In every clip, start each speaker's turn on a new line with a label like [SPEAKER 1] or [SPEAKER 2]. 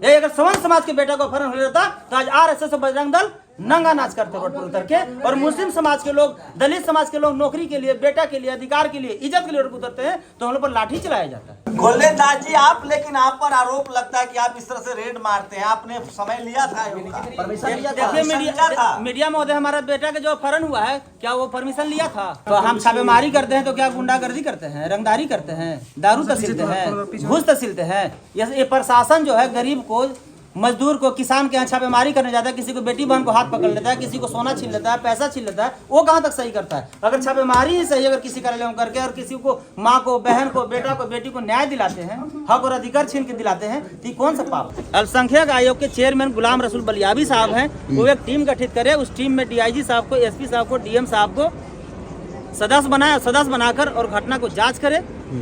[SPEAKER 1] ये अगर सवर्ण समाज के बेटा को अपहरण हो जाता तो आज आरएसएस और बजरंग दल नंगा नाच करते रोड पर उतर के, और मुस्लिम समाज के लोग, दलित समाज के लोग नौकरी के लिए, बेटा के लिए, अधिकार के लिए, इज्जत के लिए रोड पर उतरते हैं तो हम लोग पर लाठी चलाया जाता है।
[SPEAKER 2] गोल्डन दास जी आप, लेकिन आप पर आरोप लगता है कि आप इस तरह से रेड मारते हैं, आपने समय लिया था?
[SPEAKER 1] देखिए मीडिया महोदय, हमारा बेटा का जो अपहरण हुआ है क्या वो परमिशन लिया था? तो हम छापेमारी करते हैं तो क्या गुंडागर्दी करते हैं, रंगदारी करते हैं, दारू तहसीलते हैं, घूस तहसीलते हैं? ये प्रशासन जो है गरीब को, मजदूर को, किसान के यहाँ छापेमारी करने जाता है, किसी को बेटी बहन को हाथ पकड़ लेता है, किसी को सोना छीन लेता है, पैसा छीन लेता है, वो कहाँ तक सही करता है? अगर छापेमारी ही सही, अगर किसी कार्यालय में करके और किसी को, माँ को, बहन को, बेटा को, बेटी को न्याय दिलाते हैं, हक और अधिकार छीन के दिलाते हैं, तो कौन सा पाप? अल्पसंख्यक आयोग के चेयरमैन गुलाम रसूल बलियाबी साहब हैं, वो एक टीम गठित करे, उस टीम में DIG साहब को, SP साहब को, DM साहब को सदस्य बनाकर और घटना को जांच करे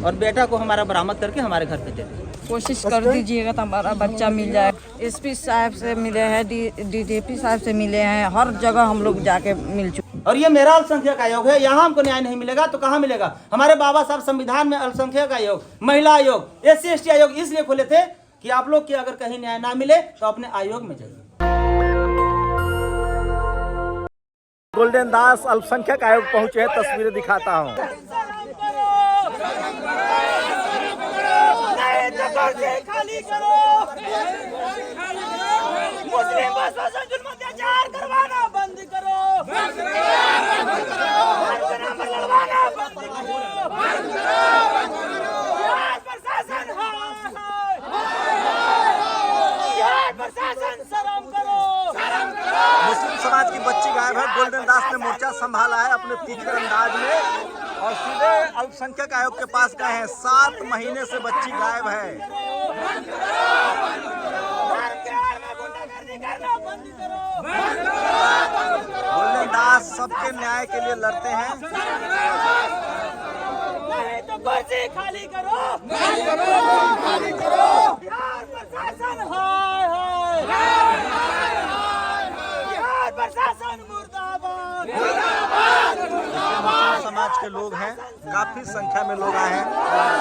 [SPEAKER 1] और बेटा को हमारा बरामद करके हमारे घर पे दे दे।
[SPEAKER 3] कोशिश कर दीजिएगा तो हमारा बच्चा मिल जाए। SP साहब से मिले हैं, DGP साहब से मिले हैं, हर जगह हम लोग जाके मिल चुके।
[SPEAKER 1] और ये मेरा अल्पसंख्यक आयोग है, यहाँ हमको न्याय नहीं मिलेगा तो कहाँ मिलेगा? हमारे बाबा साहब संविधान में अल्पसंख्यक आयोग, महिला आयोग, SC ST आयोग इसलिए खोले थे कि आप लोग की अगर कहीं न्याय ना मिले तो अपने आयोग में जाइए।
[SPEAKER 2] गोल्डन दास अल्पसंख्यक आयोग पहुंचे हैं, तस्वीरें दिखाता हूं।
[SPEAKER 1] खाली करो, मुस्लिम पर जुल्म अत्याचार करवाना बंद करो, लड़वाना बंद करो, प्रशासन प्रशासन शर्म करो।
[SPEAKER 2] मुस्लिम समाज की बच्ची गायब है, गोल्डन दास ने मोर्चा संभाला है अपने तीखे अंदाज में और सीधे अल्पसंख्यक आयोग के पास गए हैं। 7 महीने से बच्ची गायब है। गोल्डन दास सबके न्याय के लिए लड़ते हैं।
[SPEAKER 1] नहीं तो कुर्सी खाली करो, खाली करो। बिहार प्रशासन हाय बिहार प्रशासन मुर्दाबाद।
[SPEAKER 2] समाज के लोग हैं, काफी संख्या में लोग आए हैं।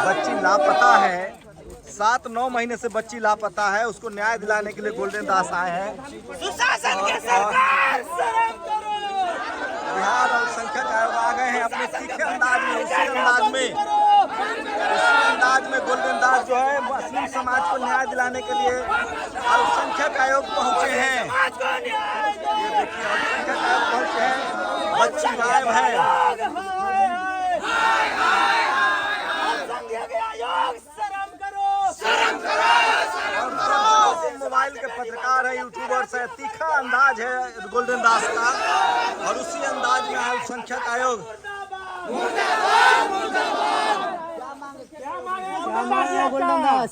[SPEAKER 2] बच्ची लापता है, 7-9 महीने से बच्ची लापता है, उसको न्याय दिलाने के लिए गोल्डन दास आए हैं।
[SPEAKER 1] सुशासन के सरकार शर्म करो।
[SPEAKER 2] बिहार अल्पसंख्यक आयोग आ गए हैं अपने तीखे अंदाज में, उसी अंदाज में गोल्डन दास जो है मुस्लिम समाज को न्याय दिलाने के लिए अल्पसंख्यक आयोग पहुंचे हैं। ये देखिए अल्पसंख्यक आयोग पहुंचे हैं, बच्ची गायब है। मोबाइल के पत्रकार है, यूट्यूबर्स है, तीखा अंदाज है गोल्डन दास का और उसी अंदाज में अल्पसंख्यक आयोग।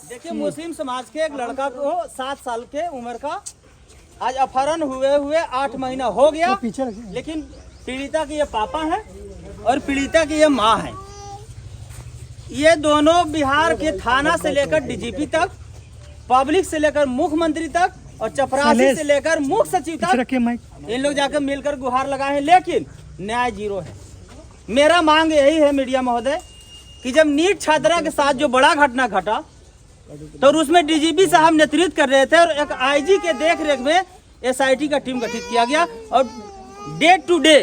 [SPEAKER 1] देखिए मुस्लिम समाज के एक लड़का को 7 साल के उम्र का आज अपहरण हुए 8 महीना हो गया, लेकिन पीड़िता के ये पापा है और पीड़िता की ये माँ है। ये दोनों बिहार के थाना से लेकर DGP तक, पब्लिक से लेकर मुख्यमंत्री तक और चपरासी से लेकर मुख्य सचिव तक इन लोग जाकर मिलकर गुहार लगाए हैं, लेकिन न्याय जीरो है। मेरा मांग यही है मीडिया महोदय कि जब नीट छात्रा के साथ जो बड़ा घटना घटा तो उसमें DGP साहब नेतृत्व कर रहे थे और एक IG के देख रेख में SIT का टीम गठित किया गया और डे टू डे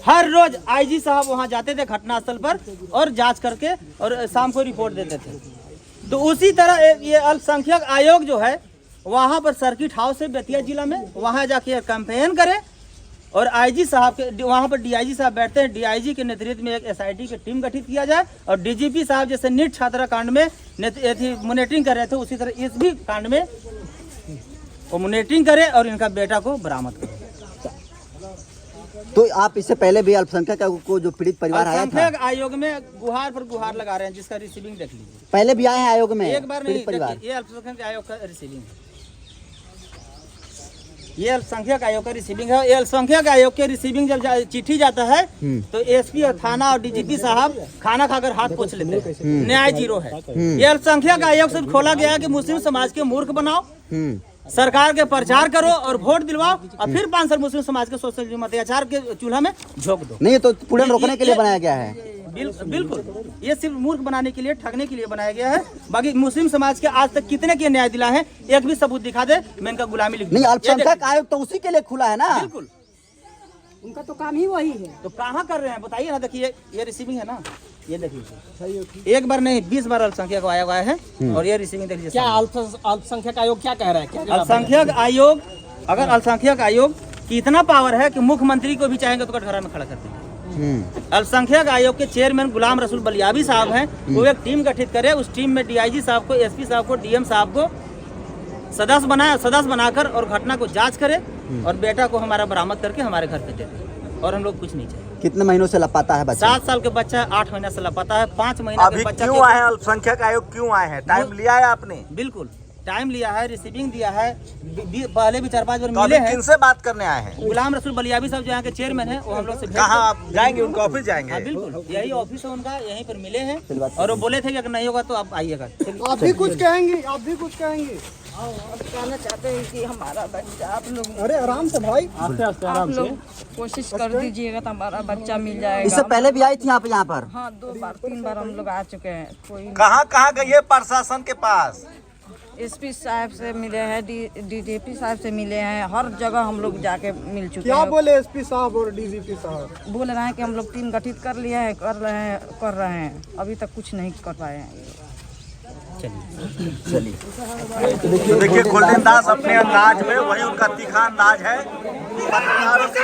[SPEAKER 1] हर रोज IG साहब वहां जाते थे घटनास्थल पर और जांच करके और शाम को रिपोर्ट देते थे। तो उसी तरह ये अल्पसंख्यक आयोग जो है वहां पर सर्किट हाउस है बेतिया जिला में, वहां जाके कैंपेन करे और IG साहब के वहां पर DIG साहब बैठते हैं, DIG के नेतृत्व में एक SIT की टीम गठित किया जाए और DGP साहब जैसे नीट छात्रा कांड में मॉनिटरिंग कर रहे थे उसी तरह इस भी कांड में वो मॉनिटरिंग करे और इनका बेटा को बरामद करे।
[SPEAKER 4] तो आप इससे पहले भी अल्पसंख्यक को जो पीड़ित परिवार आया था,
[SPEAKER 1] अल्पसंख्यक आयोग में गुहार पर गुहार लगा रहे हैं, जिसका रिसीविंग देख लीजिए।
[SPEAKER 4] पहले भी आए हैं आयोग में
[SPEAKER 1] एक बार नहीं,
[SPEAKER 4] परिवार।
[SPEAKER 1] ये अल्पसंख्यक आयोग का रिसीविंग है, ये अल्पसंख्यक आयोग का रिसीविंग है। ये अल्पसंख्यक आयोग के रिसीविंग जब चिट्ठी जाता है तो SP और थाना और DGP साहब खाना खाकर हाथ पोंछ लेते हैं, न्याय जीरो है। ये अल्पसंख्यक आयोग से खोला गया है कि मुस्लिम समाज के मूर्ख बनाओ, सरकार के प्रचार करो और वोट दिलवाओ और फिर 5 साल मुस्लिम समाज के सोशल अत्याचार के चूल्हा में झोंक दो।
[SPEAKER 4] नहीं, तो पूर्ण रोकने के लिए बनाया गया है।
[SPEAKER 1] बिल्कुल, ये सिर्फ मूर्ख बनाने के लिए, ठगने के लिए बनाया गया है। बाकी मुस्लिम समाज के आज तक कितने के न्याय दिला है, एक भी सबूत दिखा दे, मैं इनका गुलामी लिख दूं।
[SPEAKER 4] नहीं, अल्पसंख्यक आयोग तो उसी के लिए खुला है ना।
[SPEAKER 1] बिल्कुल,
[SPEAKER 5] उनका तो काम ही वही है।
[SPEAKER 1] तो कहाँ कर रहे हैं बताइए ना। देखिए ये रिसीविंग है ना, ये देखिए, एक बार नहीं 20 बार अल्पसंख्यक आयोग आया है और ये रिसीविंग देखिए।
[SPEAKER 5] क्या अल्पसंख्यक आयोग क्या कह रहा है?
[SPEAKER 1] अल्पसंख्यक आयोग, अगर अल्पसंख्यक आयोग की इतना पावर है कि मुख्यमंत्री को भी चाहेंगे तो कटघरा में खड़ा कर देंगे। अल्पसंख्यक आयोग के चेयरमैन गुलाम रसूल बलियाबी साहब हैं, वो एक टीम गठित करे, उस टीम में डीआईजी साहब को, एसपी साहब को, डीएम साहब को सदस्य बनाकर और घटना को जांच करे और बेटा को हमारा बरामद करके हमारे घर पे दे दे, और हम लोग कुछ नहीं चाहिए।
[SPEAKER 4] कितने महीनों से लापता है बच्चा?
[SPEAKER 1] 7 साल के बच्चा है, 8 महीना से लापता है, 5 महीना
[SPEAKER 2] अभी
[SPEAKER 1] के बच्चा।
[SPEAKER 2] क्यों आए अल्पसंख्यक आयोग, क्यों आए हैं? टाइम लिया है आपने?
[SPEAKER 1] बिल्कुल टाइम लिया है, रिसीविंग दिया है, पहले भी 4-5 बार
[SPEAKER 2] तो
[SPEAKER 1] मिले
[SPEAKER 2] अभी
[SPEAKER 1] हैं।
[SPEAKER 2] किनसे बात करने आए हैं?
[SPEAKER 1] गुलाम रसूल बलियाबी साहब जो यहाँ के चेयरमैन है, वो हम लोग से भेंट
[SPEAKER 2] कहाँ आप जाएंगे? उनके ऑफिस जाएंगे?
[SPEAKER 1] हाँ बिल्कुल, यही ऑफिस है उनका, यहीं पर मिले हैं और वो बोले थे कि अगर नहीं होगा तो आप आइएगा।
[SPEAKER 5] आप भी कुछ कहेंगे? आप भी कुछ कहेंगे?
[SPEAKER 3] अब कहना चाहते हैं कि हमारा बच्चा आप लोग,
[SPEAKER 5] अरे आराम से भाई,
[SPEAKER 3] आप लोग कोशिश कर दीजिएगा तो हमारा बच्चा मिल जाएगा।
[SPEAKER 4] इससे पहले भी आई थी आप यहाँ पर?
[SPEAKER 3] हाँ 2 बार 3 बार हम लोग आ चुके हैं। कोई
[SPEAKER 2] कहाँ कहाँ गई है प्रशासन के पास?
[SPEAKER 3] एसपी साहब से मिले हैं, डीजीपी साहब से मिले हैं, हर जगह हम लोग जाके मिल चुके
[SPEAKER 5] क्या
[SPEAKER 3] हैं।
[SPEAKER 5] बोले एसपी साहब और डीजीपी साहब?
[SPEAKER 3] बोल रहे हैं कि हम लोग टीम गठित कर लिए हैं, कर रहे हैं, अभी तक कुछ नहीं कर पाए हैं।
[SPEAKER 4] चलिए
[SPEAKER 2] तो देखिए गोल्डन दास अपने अंदाज में, वही उनका तीखा अंदाज है। पत्रकारों से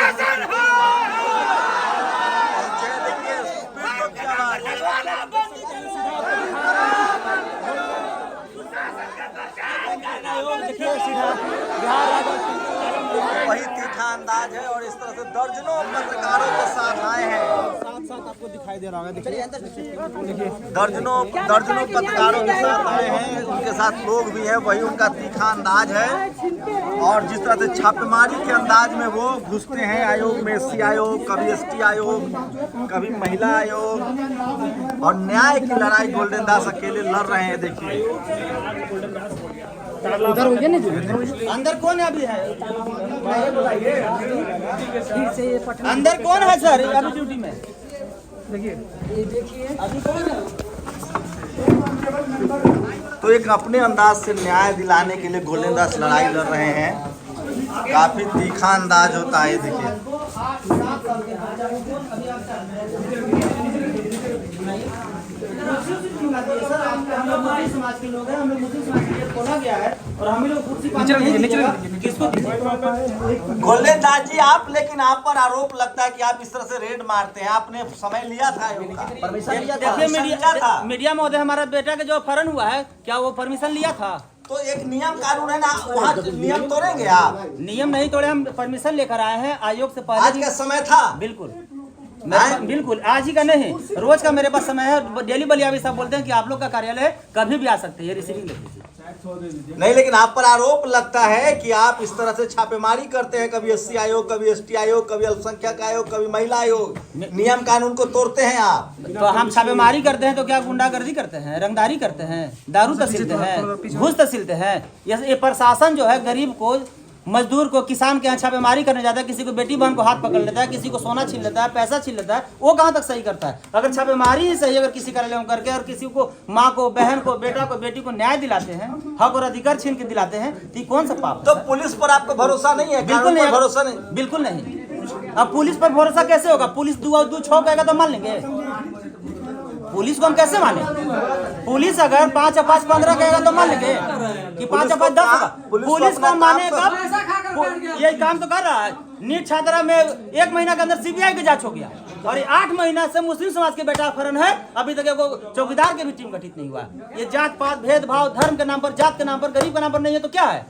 [SPEAKER 2] देखिए स्पीड की आवाज, वही तीखा अंदाज है और इस तरह से दर्जनों पत्रकारों के साथ आए हैं।
[SPEAKER 5] साथ आपको दिखाई दे रहा होगा, देखिए
[SPEAKER 2] दर्जनों पत्रकारों के साथ आए हैं, उनके साथ लोग भी हैं, वही उनका तीखा अंदाज है। और जिस तरह से छापेमारी के अंदाज में वो घुसते हैं आयोग में, एससी आयोग, कभी एसटी आयोग, कभी महिला आयोग, और न्याय की लड़ाई गोल्डन दास अकेले लड़ रहे हैं। देखिए
[SPEAKER 1] अंदर कौन है अभी है? अंदर कौन है सर अभी ड्यूटी में? देखिए अभी कौन है?
[SPEAKER 2] तो एक अपने अंदाज से न्याय दिलाने के लिए गोल्डन दास लड़ाई लड़ रहे हैं। काफी तीखा अंदाज होता है। देखिए
[SPEAKER 1] सर हम लोग मुस्लिम समाज के लोग हैं, हम लोग मुस्लिम समाज के लिए खोला गया है और हम लोग कुर्सी किसको?
[SPEAKER 2] गोल्डन दास जी आप, लेकिन आप पर आरोप लगता है कि आप इस तरह से रेड मारते हैं। आपने समय लिया था आयोग का?
[SPEAKER 1] देखिए मीडिया महोदय, हमारा बेटा का जो अपहरण हुआ है, क्या वो परमिशन लिया था?
[SPEAKER 2] तो एक नियम कानून है ना, वहाँ नियम तोड़ेंगे आप?
[SPEAKER 1] नियम नहीं तोड़े, हम परमिशन लेकर आए हैं आयोग से पहले।
[SPEAKER 2] आज का समय था?
[SPEAKER 1] बिल्कुल बिल्कुल, आज ही का नहीं, रोज का मेरे पास समय है। डेली बलियाबी साहब बोलते हैं कि आप लोग का कार्यालय कभी भी आ सकते हैं, ये रिसीविंग लिख लीजिए।
[SPEAKER 2] नहीं, लेकिन आप पर आरोप लगता है कि आप इस तरह से छापेमारी करते हैं, कभी एससी आयोग, कभी एसटी आयोग, कभी अल्पसंख्यक आयोग, कभी महिला आयोग, नियम कानून को तोड़ते हैं आप।
[SPEAKER 1] तो हम छापेमारी करते हैं तो क्या गुंडागर्दी करते हैं, रंगदारी करते हैं, दारू तहसीलते हैं, घूस तहसीलते हैं? ये प्रशासन जो है गरीब को, मजदूर को, किसान के यहाँ छापेमारी करने जाता है, किसी को बेटी बहन को हाथ पकड़ लेता है, किसी को सोना छीन लेता है, पैसा छीन लेता है, वो कहाँ तक सही करता है? अगर छापेमारी ही सही, अगर किसी कार्यालय में करके और किसी को, माँ को, बहन को, बेटा को, बेटी को न्याय दिलाते हैं, हक और अधिकार छीन के दिलाते हैं, तो कौन सा पाप?
[SPEAKER 2] तो पुलिस पर आपको भरोसा नहीं है?
[SPEAKER 1] बिल्कुल नहीं,
[SPEAKER 2] भरोसा नहीं,
[SPEAKER 1] बिल्कुल नहीं। अब पुलिस पर भरोसा कैसे होगा? पुलिस 2-2 कहेगा तो मान लेंगे? पुलिस को हम कैसे माने? पुलिस अगर 5-5 15 कहेगा तो मान लेंगे कि 5-5 10 होगा? पुलिस को माने कब? ये काम तो कर रहा है। नीट छात्रा में 1 महीना के अंदर सीबीआई की जांच हो गया और 8 महीना से मुस्लिम समाज के बेटा अपहरण है, अभी तक एगो चौकीदार के भी टीम गठित नहीं हुआ। ये जात पात, भेदभाव, धर्म के नाम पर, जात के नाम पर, गरीब के नाम पर नहीं है तो क्या है?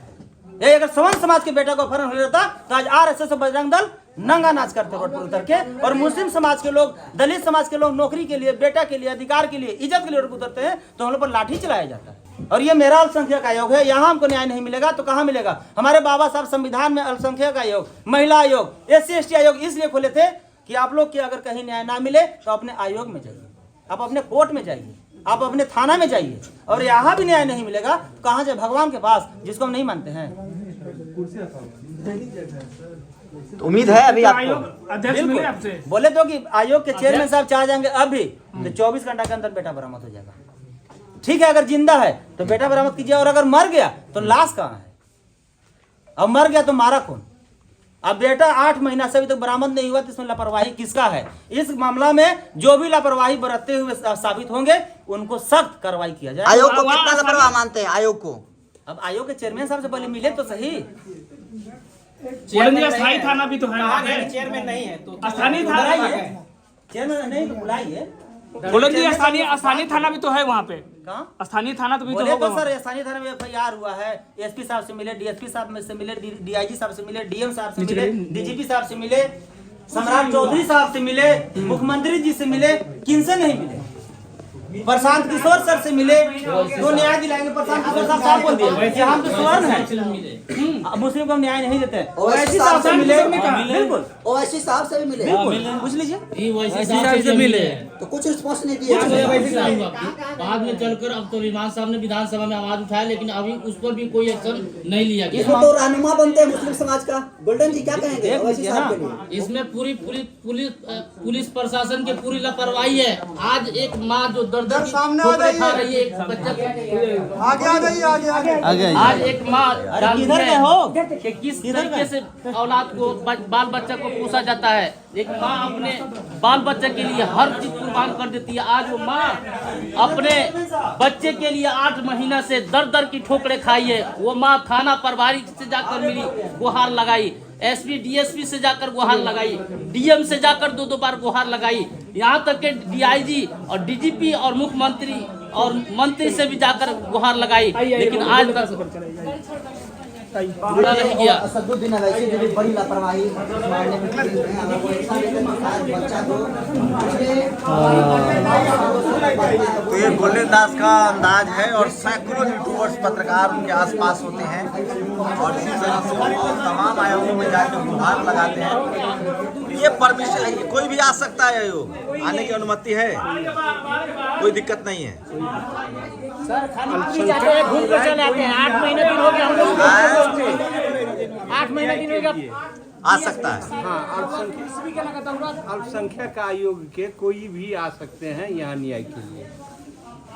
[SPEAKER 1] ये अगर सवर्ण समाज के बेटा को अपहरण हो जाता तो आज आरएसएस और बजरंग दल नंगा नाच करते रोड पर उतर के, और मुस्लिम समाज के लोग, दलित समाज के लोग नौकरी के लिए, बेटा के लिए, अधिकार के लिए, इज्जत के लिए रोड पर उतरते हैं तो हम लोग पर लाठी चलाया जाता है। और ये मेरा अल्पसंख्यक आयोग है, यहाँ हमको न्याय नहीं मिलेगा तो कहाँ मिलेगा? हमारे बाबा साहब संविधान में अल्पसंख्यक आयोग, महिला आयोग, एससी एसटी आयोग इसलिए खोले थे कि आप लोग के अगर कहीं न्याय ना मिले तो अपने आयोग में जाइए, आप अपने कोर्ट में जाइए, आप अपने थाना में जाइए, और यहाँ भी न्याय नहीं मिलेगा कहाँ जाए? भगवान के पास, जिसको हम नहीं मानते हैं।
[SPEAKER 4] तो उम्मीद है अभी आपको?
[SPEAKER 6] अध्यक्ष मिले आपसे?
[SPEAKER 1] बोले तो कि आयोग के चेयरमैन साहब चाह जाएंगे अभी तो 24 घंटा के अंदर बेटा बरामद हो जाएगा। ठीक है, अगर जिंदा है तो बेटा बरामद कीजिए, और अगर मर गया तो लाश कहाँ है? अब मर गया तो मारा कौन? अब बेटा 8 महीना से अभी तक बरामद नहीं हुआ, तो इसमें लापरवाही किसका है? इस मामला में जो भी लापरवाही बरतते हुए साबित होंगे उनको सख्त कार्रवाई किया जाए।
[SPEAKER 4] आयोग को कितना लापरवाह मानते हैं आयोग को?
[SPEAKER 1] अब आयोग के चेयरमैन साहब से पहले मिले तो सही।
[SPEAKER 6] चेयरमैन स्थायी थाना भी तो है वहाँ पे।
[SPEAKER 1] चेयरमैन नहीं है तो
[SPEAKER 6] स्थानीय थाना
[SPEAKER 1] बुलाइए, चेयरमैन नहीं तो बुलाइए।
[SPEAKER 6] बोले जी स्थानीय थाना भी तो है वहाँ पे।
[SPEAKER 1] कहाँ?
[SPEAKER 6] स्थानीय थाना तो भी तो
[SPEAKER 1] बोले
[SPEAKER 6] होगा
[SPEAKER 1] तो
[SPEAKER 6] वहाँ।
[SPEAKER 1] सर स्थानीय थाना में FIR हुआ है, एसपी साहब से मिले, डीएसपी साहब से मिले, DIG साहब से मिले, DM साहब से मिले, DGP साहब से मिले, सम्राट चौधरी साहब से मिले, मुख्यमंत्री जी से मिले, किनसे नहीं मिले? प्रशांत किशोर सर से मिले, तो न्याय दिलाएंगे। प्रशांत किशोर साहब साहब बोल दिए कि हम तो स्वर्ण हैं, मुस्लिम को हम न्याय नहीं देते हैं। ओवैसी साहब से मिले, बिल्कुल
[SPEAKER 4] ओवैसी साहब से भी मिले,
[SPEAKER 1] बिल्कुल पूछ लीजिए।
[SPEAKER 7] ओवैसी साहब से मिले
[SPEAKER 4] तो कुछ रिस्पॉन्स नहीं दिया।
[SPEAKER 7] बाद में चलकर अब तो विमान साहब ने विधानसभा में आवाज उठाया, लेकिन अभी उस पर भी कोई एक्शन नहीं लिया गया।
[SPEAKER 4] इसमें तो रहनुमा बनते हैं मुस्लिम समाज का। गोल्डन जी क्या कहेंगे ओवैसी साहब के लिए?
[SPEAKER 7] इसमें पूरी पुलिस प्रशासन की पूरी लापरवाही है। आज एक माँ जो दर्द की ठोकरें खा रही है, एक बच्चा आज एक माँ जानती है कि किस तरीके से औलाद को बाल बच्चा को पोसा जाता है। एक माँ अपने बाल बच्चे के लिए हर चीज कुर्बान कर देती है। आज वो माँ अपने बच्चे के लिए 8 महीना से दर दर की ठोकरें खाई है। वो माँ थाना प्रभारी से जाकर मिली, गुहार लगाई, SP DSP से जाकर गुहार लगाई, DM से जाकर 2 बार गुहार लगाई, यहाँ तक के DIG और DGP और मुख्यमंत्री और मंत्री से भी जाकर गुहार लगाई, लेकिन आज तक पूरा नहीं किया।
[SPEAKER 4] असदुद्दीन अवैसी जो भी बड़ी लापरवाही मामले में की है, अगर वो ऐसा बच्चा को
[SPEAKER 2] तो ये गोल्डन दास का अंदाज है और सैकड़ों यूट्यूबर्स पत्रकार उनके आसपास होते हैं और इसी तरह से वो तमाम आयोगों में जाकर गुहार लगाते हैं। ये परमिशन कोई भी आ सकता है, आयोग आने की अनुमति है, कोई दिक्कत नहीं है।
[SPEAKER 1] घूम कर चले आते हैं। 8 महीने दिन हो गए हम लोग, 8 महीने दिन हो गया,
[SPEAKER 2] आ सकता है।
[SPEAKER 8] अल्पसंख्यक आयोग के कोई भी आ सकते हैं यहाँ न्याय के लिए।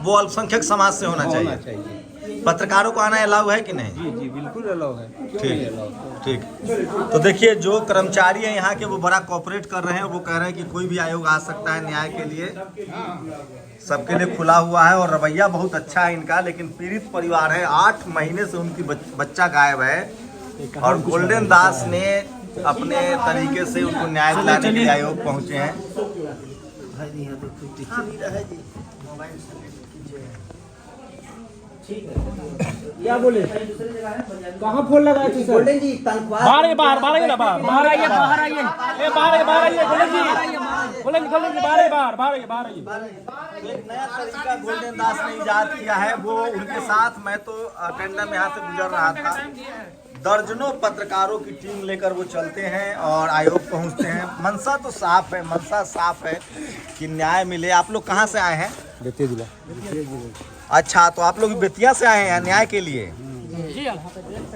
[SPEAKER 2] वो अल्पसंख्यक समाज से होना चाहिए। पत्रकारों को आना अलाउ है कि नहीं?
[SPEAKER 8] जी जी बिल्कुल अलाउ है।
[SPEAKER 2] ठीक। तो देखिए जो कर्मचारी हैं यहाँ के वो बड़ा कोऑपरेट कर रहे हैं। वो कह रहे हैं कि कोई भी आयोग आ सकता है न्याय के लिए, सबके लिए खुला हुआ है और रवैया बहुत अच्छा है इनका। लेकिन पीड़ित परिवार है, 8 महीने से उनकी बच्चा गायब है और गोल्डन दास ने अपने तरीके से उनको न्याय दिलाने के लिए आयोग पहुँचे हैं।
[SPEAKER 5] क्या बोले? कहाँ फोन लगाए थे सर?
[SPEAKER 4] गोल्डन जी तनख्वाह
[SPEAKER 6] बाहर आइए, बाहर आइए, बाहर आइए, बाहर आइए, गोल्डन जी बाहर आइए।
[SPEAKER 2] तो एक नया तरीका गोल्डन दास ने इजाद किया है, वो उनके साथ मैं तो टेंडर में यहाँ से गुजर रहा था, दर्जनों पत्रकारों की टीम लेकर वो चलते हैं और आयोग पहुँचते हैं। मनसा तो साफ है, मनसा साफ है कि न्याय मिले। आप लोग कहाँ से आए हैं?
[SPEAKER 5] बेतिया जिला।
[SPEAKER 2] अच्छा, तो आप लोग बेतिया से आए हैं न्याय के लिए?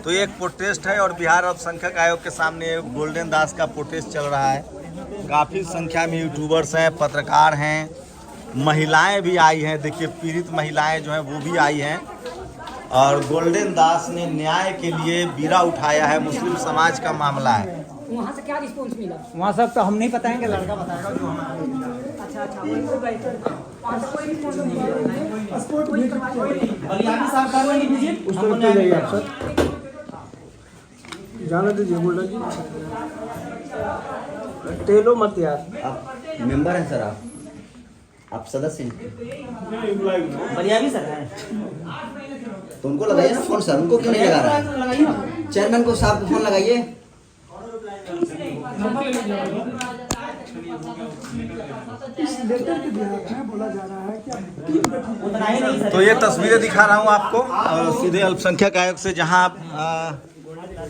[SPEAKER 2] तो एक प्रोटेस्ट है और बिहार अल्पसंख्यक आयोग के सामने गोल्डन दास का प्रोटेस्ट चल रहा है। काफ़ी संख्या में यूट्यूबर्स हैं, पत्रकार हैं, महिलाएं भी आई हैं। देखिए पीड़ित महिलाएं जो हैं वो भी आई हैं और गोल्डन दास ने न्याय के लिए बीड़ा उठाया है। मुस्लिम समाज का मामला है।
[SPEAKER 9] वहाँ से क्या रिस्पॉन्स मिला?
[SPEAKER 1] वहाँ सब तो हम नहीं बताएंगे, लड़का बताएगा जो हमारा।
[SPEAKER 5] जाने दीजिए गोल्डन जी, टेलो मत यार।
[SPEAKER 4] आप मेंबर हैं सर, आप सदस्य हैं।
[SPEAKER 1] बढ़िया भी सर है
[SPEAKER 4] तो उनको लगाइए ना फोन सर, उनको क्यों नहीं लगा रहा है? चेयरमैन को साहब को फोन लगाइए।
[SPEAKER 2] तो ये तस्वीरें दिखा रहा हूँ आपको सीधे अल्पसंख्यक आयोग से, जहाँ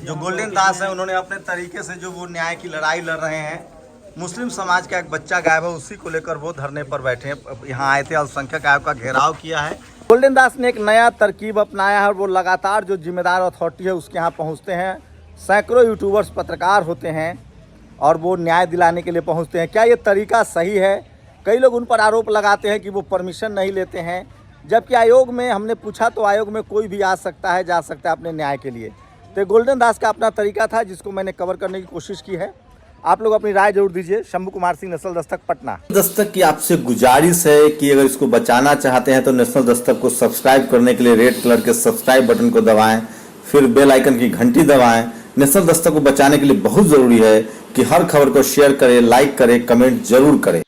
[SPEAKER 2] जो गोल्डन दास है उन्होंने अपने तरीके से जो वो न्याय की लड़ाई लड़ रहे हैं। मुस्लिम समाज का एक बच्चा गायब है, उसी को लेकर वो धरने पर बैठे हैं। यहाँ आए थे, अल्पसंख्यक आयोग का घेराव किया है। गोल्डन दास ने एक नया तरकीब अपनाया है और वो लगातार जो जिम्मेदार अथॉरिटी है उसके यहाँ पहुँचते हैं, सैकड़ों यूट्यूबर्स पत्रकार होते हैं और वो न्याय दिलाने के लिए पहुंचते हैं। क्या ये तरीका सही है? कई लोग उन पर आरोप लगाते हैं कि वो परमिशन नहीं लेते हैं, जबकि आयोग में हमने पूछा तो आयोग में कोई भी आ सकता है, जा सकता है अपने न्याय के लिए। तो गोल्डन दास का अपना तरीका था जिसको मैंने कवर करने की कोशिश की है। आप लोग अपनी राय जरूर दीजिए। शंभू कुमार सिंह, नेशनल दस्तक, पटना।
[SPEAKER 9] दस्तक की आपसे गुजारिश है कि अगर इसको बचाना चाहते हैं तो नेशनल दस्तक को सब्सक्राइब करने के लिए रेड कलर के सब्सक्राइब बटन को दबाएं, फिर बेल आइकन की घंटी दबाएं। नेशनल दस्तक को बचाने के लिए बहुत जरूरी है कि हर खबर को शेयर करें, लाइक करें, कमेंट जरूर करें।